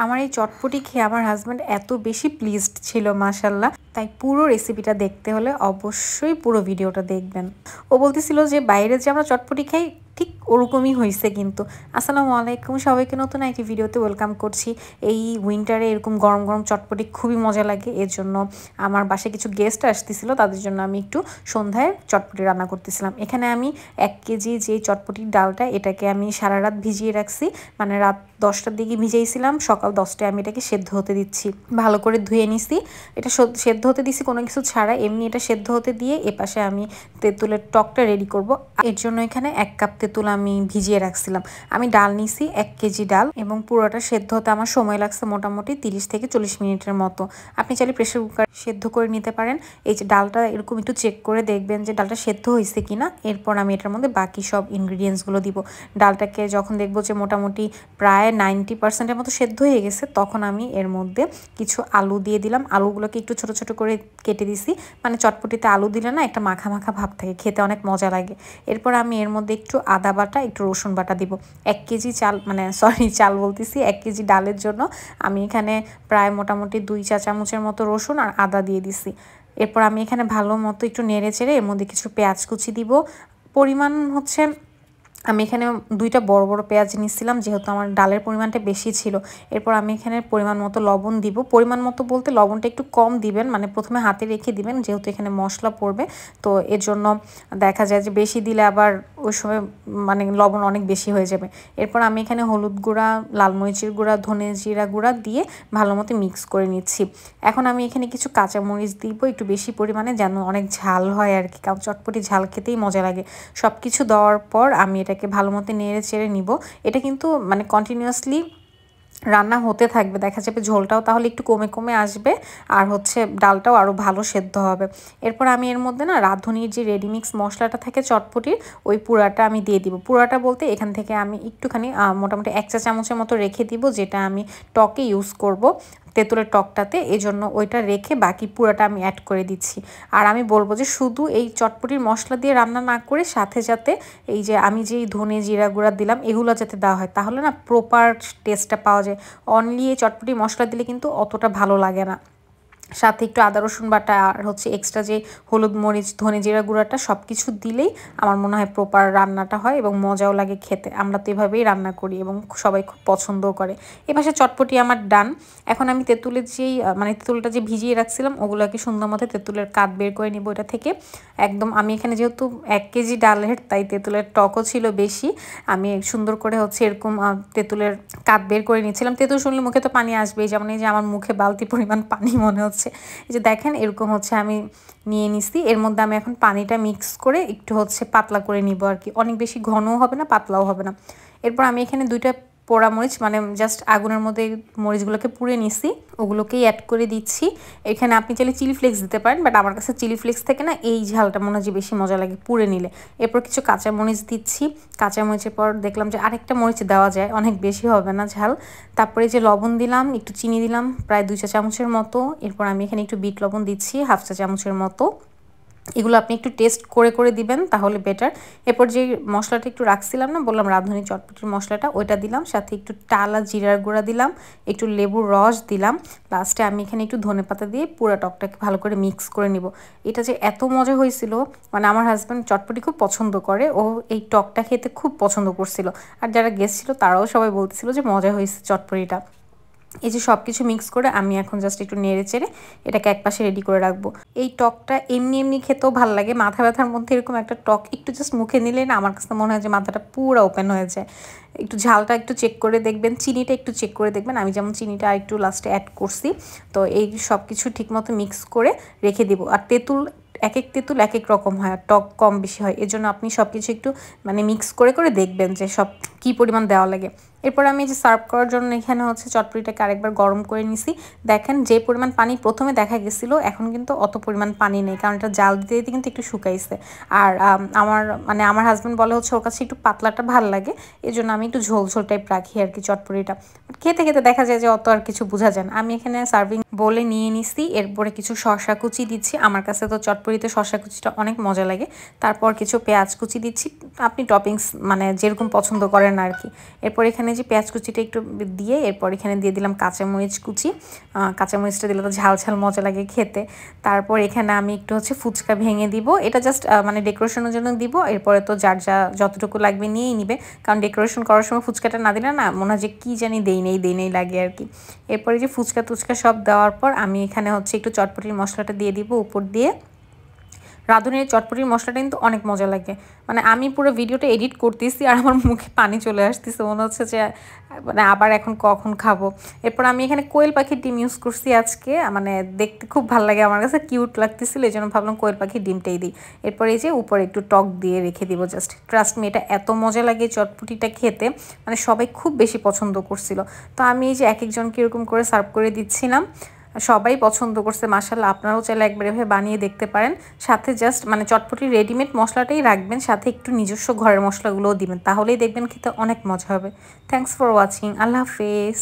আমার এই চটপটি খেয়ে আমার হাজব্যান্ড এত বেশি প্লিজড ছিল মাশাল্লাহ। তাই পুরো রেসিপিটা দেখতে হলে অবশ্যই পুরো ভিডিওটা দেখবেন। ও বলতেছিল যে বাইরে যে আমরা চটপটি খাই ঠিক ওরকমই হয়েছে। কিন্তু আসসালামু আলাইকুম, সবাইকে নতুন একটি ভিডিওতে ওয়েলকাম করছি। এই উইন্টারে এরকম গরম গরম চটপটি খুবই মজা লাগে। এর জন্য আমার বাসায় কিছু গেস্ট আসতেছিল, তাদের জন্য আমি একটু সন্ধ্যায় চটপটি রান্না করতেছিলাম। এখানে আমি 1 কেজি যে চটপটির ডালটা, এটাকে আমি সারা রাত ভিজিয়ে রাখছি। মানে রাত 10টার দিকে ভিজাইছিলাম, সকাল 10টায় আমি এটাকে সেদ্ধ হতে দিচ্ছি। ভালো করে ধুয়ে নিছি। এটা সেদ্ধ হতে দিছি কোনো কিছু ছাড়া, এমনি এটা সেদ্ধ হতে দিয়ে এপাশে আমি তেঁতুলের টকটা রেডি করব। এর জন্য এখানে 1 কাপ তেঁতুল আমি ভিজিয়ে রাখছিলাম। আমি ডাল নিছি 1 কেজি ডাল, এবং পুরোটা সেদ্ধ হতে আমার সময় লাগছে মোটামুটি 30 থেকে 40 মিনিটের মতো। আপনি চাইলে প্রেসার কুকার সেদ্ধ করে নিতে পারেন। এই যে ডালটা এরকম একটু চেক করে দেখবেন যে ডালটা সেদ্ধ হয়েছে কিনা। এরপর আমি এটার মধ্যে বাকি সব ইনগ্রিডিয়েন্টসগুলো দিব। ডালটাকে যখন দেখবো যে মোটামুটি প্রায় 90%-এর মতো সেদ্ধ হয়ে গেছে, তখন আমি এর মধ্যে কিছু আলু দিয়ে দিলাম। আলুগুলোকে একটু ছোট ছোট করে কেটে দিছি। মানে চটপটিতে আলু দিলে না একটা মাখা মাখা ভাব থাকে, খেতে অনেক মজা লাগে। এরপর আমি এর মধ্যে একটু আদা বাটা, একটু রসুন বাটা দিব। 1 কেজি চাল, মানে সরি চাল বলতেছি, 1 কেজি ডালের জন্য আমি এখানে প্রায় মোটামুটি 2 চা চামচের মতো রসুন আর আদা দিয়ে দিছি। এরপর আমি এখানে ভালো মতো একটু নেড়ে চেড়ে এর মধ্যে কিছু পেঁয়াজ কুচি দিব। পরিমাণ হচ্ছে, আমি এখানে 2টা বড় বড় পেঁয়াজ নিয়েছিলাম, যেহেতু আমার ডালের পরিমাণটা বেশি ছিল। এরপর আমি এখানে পরিমাণ মতো লবণ দিব। পরিমাণ মতো বলতে লবণটা একটু কম দিবেন, মানে প্রথমে হাতে রেখে দিবেন, যেহেতু এখানে মশলা পড়বে। তো এর জন্য দেখা যায় যে বেশি দিলে আবার ওই সময় মানে লবণ অনেক বেশি হয়ে যাবে। এরপর আমি এখানে হলুদ গুঁড়া, লাল মরিচের গুঁড়া, ধনে জিরা গুঁড়া দিয়ে ভালো মতো মিক্স করে নিচ্ছি। এখন আমি এখানে কিছু কাঁচামরিচ দিব একটু বেশি পরিমাণে, যেন অনেক ঝাল হয় আর কি, কারণ চটপটি ঝাল খেতেই মজা লাগে। সব কিছু দেওয়ার পর আমি এটাকে ভালো মতো নেড়ে চেড়ে নিব। এটা কিন্তু মানে কন্টিনিউয়াসলি রান্না হতে থাকবে, দেখা যাবে ঝোলটাও তাহলে একটু কমে কমে আসবে, আর হচ্ছে ডালটাও আরও ভালো সেদ্ধ হবে। এরপর আমি এর মধ্যে না রাঁধুনির যে রেডিমিক্স মশলাটা থাকে চটপটির, ওই পুরাটা আমি দিয়ে দিব। পুরাটা বলতে এখান থেকে আমি একটুখানি মোটামুটি 1 চা চামচের মতো রেখে দিব, যেটা আমি টকে ইউজ করব, তেঁতুলের টকটাতে। এই জন্য ওইটা রেখে বাকি পুরাটা আমি অ্যাড করে দিচ্ছি। আর আমি বলবো যে শুধু এই চটপটির মশলা দিয়ে রান্না না করে সাথে সাথে এই যে আমি যেই ধনে জিরা গুঁড়া দিলাম এগুলো যাতে দেওয়া হয়, তাহলে না প্রপার টেস্টটা পাওয়া যায়। অনলি এই চটপটি মশলা দিলে কিন্তু অতটা ভালো লাগে না। সাথে একটু আদা রসুন বাটা আর হচ্ছে এক্সট্রা যে হলুদ মরিচ ধনে জিরা গুঁড়াটা সব কিছু দিলেই আমার মনে হয় প্রপার রান্নাটা হয় এবং মজাও লাগে খেতে। আমরা তো এভাবেই রান্না করি এবং সবাই খুব পছন্দও করে। এ পাশে চটপটি আমার ডান। এখন আমি তেঁতুলের যেই মানে তেঁতুলটা যে ভিজিয়ে রাখছিলাম ওগুলোকে সুন্দর মতো তেঁতুলের কাঠ বের করে নিব এটা থেকে। একদম আমি এখানে যেহেতু 1 কেজি ডালের, তাই তেঁতুলের টকও ছিল বেশি। আমি সুন্দর করে হচ্ছে এরকম তেঁতুলের কাঠ বের করে নিচ্ছিলাম। তেঁতুল শুনলে মুখে তো পানি আসবেই, যেমন এই যে আমার মুখে বালতি পরিমাণ পানি মনে হচ্ছে। এই যে দেখেন এরকম হচ্ছে আমি নিয়ে নিছি। এর মধ্যে আমি এখন পানিটা মিক্স করে একটু হচ্ছে পাতলা করে নিব আর কি, অনেক বেশি ঘনও হবে না পাতলাও হবে না। এরপর আমি এখানে 2টা পোড়া মরিচ, মানে জাস্ট আগুনের মধ্যে মরিচগুলোকে পুড়ে নিছি, ওগুলোকেই অ্যাড করে দিচ্ছি। এখানে আপনি চাইলে চিলি ফ্লেক্স দিতে পারেন, বাট আমার কাছে চিলি ফ্লেক্স থেকে না এই ঝালটা মনে হয় যে বেশি মজা লাগে পুড়ে নিলে। এরপর কিছু কাঁচা মরিচ দিচ্ছি। কাঁচা মরিচের পর দেখলাম যে আরেকটা মরিচ দেওয়া যায়, অনেক বেশি হবে না ঝাল। তারপরে যে লবণ দিলাম, একটু চিনি দিলাম প্রায় 2 চা চামচের মতো। এরপর আমি এখানে একটু বিট লবণ দিচ্ছি 1/2 চা চামচের মতো। এগুলো আপনি একটু টেস্ট করে করে দিবেন তাহলে বেটার। এরপর যে মশলাটা একটু রাখছিলাম না, বললাম রাঁধুনি চটপটির মশলাটা, ওইটা দিলাম। সাথে একটু টালা জিরার গুঁড়া দিলাম, একটু লেবুর রস দিলাম। লাস্টে আমি এখানে একটু ধনেপাতা দিয়ে পুরো টকটাকে ভালো করে মিক্স করে নিব। এটা যে এত মজা হয়েছিল, মানে আমার হাজব্যান্ড চটপটি খুব পছন্দ করে, ও এই টকটা খেতে খুব পছন্দ করছিল। আর যারা গেস্ট ছিল তারাও সবাই বলতেছিল যে মজা হয়েছে চটপটিটা। এই যে সব কিছু মিক্স করে আমি এখন জাস্ট একটু নেড়ে চেড়ে এটাকে একপাশে রেডি করে রাখবো। এই টকটা এমনি এমনি খেতেও ভালো লাগে। মাথা ব্যথার মধ্যে এরকম একটা টক একটু জাস্ট মুখে নিলে না আমার কাছে মনে হয় যে মাথাটা পুরো ওপেন হয়ে যায়। একটু ঝালটা একটু চেক করে দেখবেন, চিনিটা একটু চেক করে দেখবেন। আমি যেমন চিনিটা একটু লাস্টে অ্যাড করছি। তো এই সব কিছু ঠিকমতো মিক্স করে রেখে দিব। আর তেঁতুল এক এক তেঁতুল এক এক রকম হয়, আর টক কম বেশি হয়। এজন্য আপনি সব কিছু একটু মানে মিক্স করে করে দেখবেন যে সব কী পরিমাণ দেওয়া লাগে। এরপর আমি যে সার্ভ করার জন্য এখানে হচ্ছে চটপটিটাকে আরেকবার গরম করে নিছি। দেখেন যে পরিমাণ পানি প্রথমে দেখা গেছিলো, এখন কিন্তু অত পরিমাণ পানি নেই, কারণ এটা জাল দিতে দিতে কিন্তু একটু শুকাইছে। আর আমার হাজব্যান্ড বলে হচ্ছে ওর কাছে একটু পাতলাটা ভাল লাগে, এই জন্য আমি একটু ঝোল ঝোল টাইপ রাখি আর কি চটপটিটা। খেতে খেতে দেখা যায় যে অত আর কিছু বোঝা যায় না। আমি এখানে সার্ভিং বলে নিয়ে নিছি। এরপরে কিছু শসা কুচি দিচ্ছি, আমার কাছে তো চটপটিতে শসা কুচিটা অনেক মজা লাগে। তারপর কিছু পেঁয়াজ কুচি দিচ্ছি, আপনি টপিংস মানে যেরকম পছন্দ করেন আর কি। এরপর এখানে যে পেঁয়াজ কুচিটা একটু দিয়ে এরপর এখানে দিয়ে দিলাম কাঁচামরিচ কুচি। কাঁচামরিচটা দিলে তো ঝাল ঝাল মজা লাগে খেতে। তারপর এখানে আমি একটু হচ্ছে ফুচকা ভেঙে দিব, এটা জাস্ট মানে ডেকোরেশনের জন্য দিব। এরপরে তো যার যতটুকু লাগবে নিয়েই নিবে, কারণ ডেকোরেশন করার সময় ফুচকাটা না দিলে না মনে হয় যে কী জানি দেই নেই লাগে আর কি। এরপরে যে ফুচকা টুচকা সব দেওয়ার পর আমি এখানে হচ্ছে একটু চটপটির মশলাটা দিয়ে দিব উপর দিয়ে। রাঁধুনির চটপটির মশলাটা কিন্তু অনেক মজা লাগে, মানে আমি পুরো ভিডিওটা এডিট করতেছি আর আমার মুখে পানি চলে আসতেছে, মনে হচ্ছে যে মানে আবার এখন কখন খাবো। এরপর আমি এখানে কোয়েল পাখির ডিম ইউজ করছি আজকে, মানে দেখতে খুব ভালো লাগে, আমার কাছে কিউট লাগতেছিল, এই জন্য ভাবলাম কোয়েল পাখির ডিমটাই দিই। এরপর এই যে উপরে একটু টক দিয়ে রেখে দিব জাস্ট। ট্রাস্ট মি, এটা এত মজা লাগে চটপটিটা খেতে, মানে সবাই খুব বেশি পছন্দ করছিল। তো আমি এই যে এক একজনকে এরকম করে সার্ভ করে দিচ্ছিলাম, সবাই পছন্দ করছে মাশাআল্লাহ। আপনারাও চাইলে একবার এভাবে বানিয়ে দেখতে পারেন। সাথে জাস্ট মানে চটপটির রেডিমেড মশলাটাই রাখবেন, সাথে একটু নিজস্ব ঘরের মশলাগুলোও দিবেন, তাহলেই দেখবেন খেতে অনেক মজা হবে। থ্যাঙ্কস ফর ওয়াচিং, আল্লাহ হাফেজ।